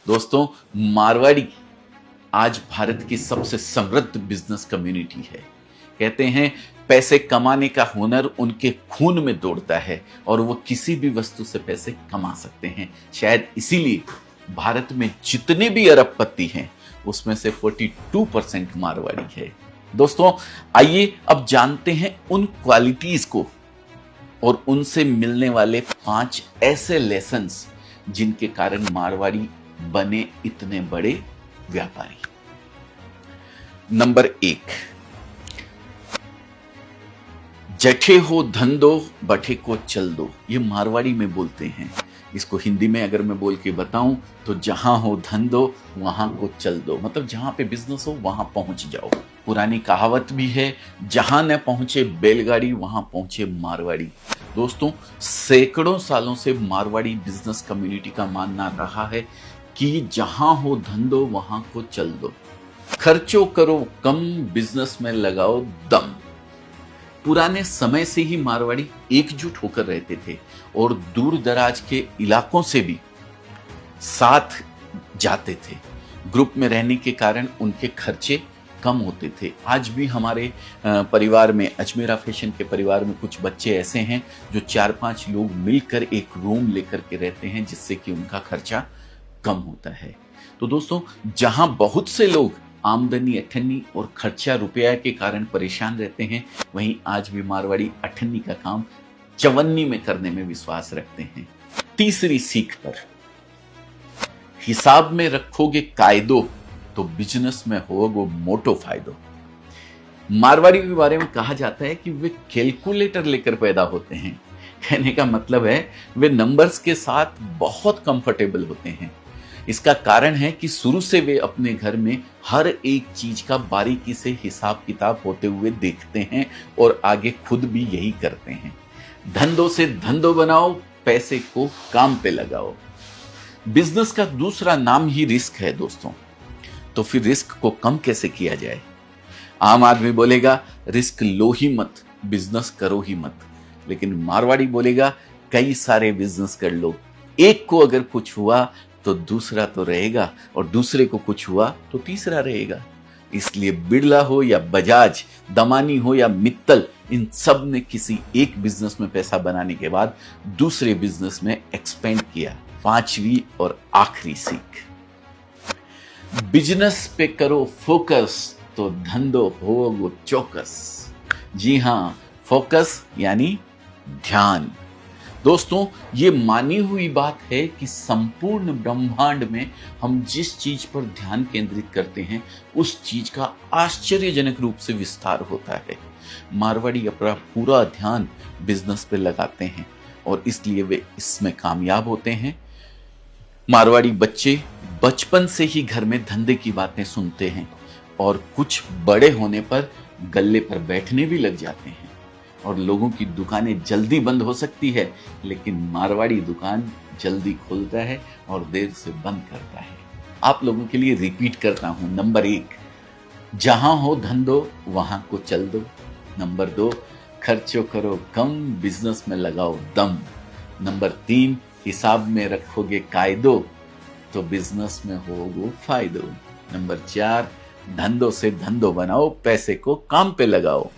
दोस्तों, मारवाड़ी आज भारत की सबसे समृद्ध बिजनेस कम्युनिटी है। कहते हैं पैसे कमाने का हुनर उनके खून में दौड़ता है और वो किसी भी वस्तु से पैसे कमा सकते हैं। शायद इसीलिए भारत में जितने भी अरबपति हैं उसमें से 42% मारवाड़ी है। दोस्तों, आइए अब जानते हैं उन क्वालिटीज को और उनसे मिलने वाले 5 ऐसे लेसन्स जिनके कारण मारवाड़ी बने इतने बड़े व्यापारी। नंबर 1, जठे हो धंधो बठे को चल दो। ये मारवाड़ी में बोलते हैं। इसको हिंदी में अगर मैं बोल के बताऊं तो जहां हो धंधो वहां को चल दो, मतलब जहां पे बिजनेस हो वहां पहुंच जाओ। पुरानी कहावत भी है, जहां न पहुंचे बैलगाड़ी वहां पहुंचे मारवाड़ी। दोस्तों, सैकड़ों सालों से मारवाड़ी बिजनेस कम्युनिटी का मानना रहा है कि जहां हो धंधो वहां को चल दो, खर्चो करो कम, बिजनेस में लगाओ दम। पुराने समय से ही मारवाड़ी एकजुट होकर रहते थे और दूर दराज के इलाकों से भी साथ जाते थे। ग्रुप में रहने के कारण उनके खर्चे कम होते थे। आज भी हमारे परिवार में, अजमेरा फैशन के परिवार में कुछ बच्चे ऐसे हैं जो 4-5 लोग मिलकर एक रूम लेकर के रहते हैं, जिससे कि उनका खर्चा कम होता है। तो दोस्तों, जहां बहुत से लोग आमदनी अठन्नी और खर्चा रुपया के कारण परेशान रहते हैं, वहीं आज भी मारवाड़ी अठन्नी का काम चवन्नी में करने में विश्वास रखते हैं। तीसरी सीख पर, हिसाब में रखोगे कायदो तो बिजनेस में होगो मोटो फायदो। मारवाड़ी के बारे में कहा जाता है कि वे कैलकुलेटर लेकर पैदा होते हैं। कहने का मतलब है वे नंबर्स के साथ बहुत कंफर्टेबल होते हैं। इसका कारण है कि शुरू से वे अपने घर में हर एक चीज का बारीकी से हिसाब किताब होते हुए देखते हैं और आगे खुद भी यही करते हैं। धंधों से धंधो बनाओ, पैसे को काम पे लगाओ। बिजनेस का दूसरा नाम ही रिस्क है दोस्तों। तो फिर रिस्क को कम कैसे किया जाए? आम आदमी बोलेगा रिस्क लो ही मत, बिजनेस करो ही मत। लेकिन मारवाड़ी बोलेगा कई सारे बिजनेस कर लो, एक को अगर कुछ हुआ तो दूसरा तो रहेगा और दूसरे को कुछ हुआ तो तीसरा रहेगा। इसलिए बिड़ला हो या बजाज, दमानी हो या मित्तल, इन सब ने किसी एक बिजनेस में पैसा बनाने के बाद दूसरे बिजनेस में एक्सपेंड किया। 5वीं और आखिरी सीख, बिजनेस पे करो फोकस तो धंधो होगो चौकस। जी हां, फोकस यानी ध्यान। दोस्तों, ये मानी हुई बात है कि संपूर्ण ब्रह्मांड में हम जिस चीज पर ध्यान केंद्रित करते हैं उस चीज का आश्चर्यजनक रूप से विस्तार होता है। मारवाड़ी अपना पूरा ध्यान बिजनेस पे लगाते हैं और इसलिए वे इसमें कामयाब होते हैं। मारवाड़ी बच्चे बचपन से ही घर में धंधे की बातें सुनते हैं और कुछ बड़े होने पर गल्ले पर बैठने भी लग जाते हैं। और लोगों की दुकानें जल्दी बंद हो सकती है, लेकिन मारवाड़ी दुकान जल्दी खोलता है और देर से बंद करता है। आप लोगों के लिए रिपीट करता हूं। नंबर 1, जहां हो धंधो वहां को चल दो। नंबर 2, खर्चो करो कम, बिजनेस में लगाओ दम। नंबर 3, हिसाब में रखोगे कायदो तो बिजनेस में होगो फायदो। नंबर 4, धंधों से धंधो बनाओ, पैसे को काम पे लगाओ।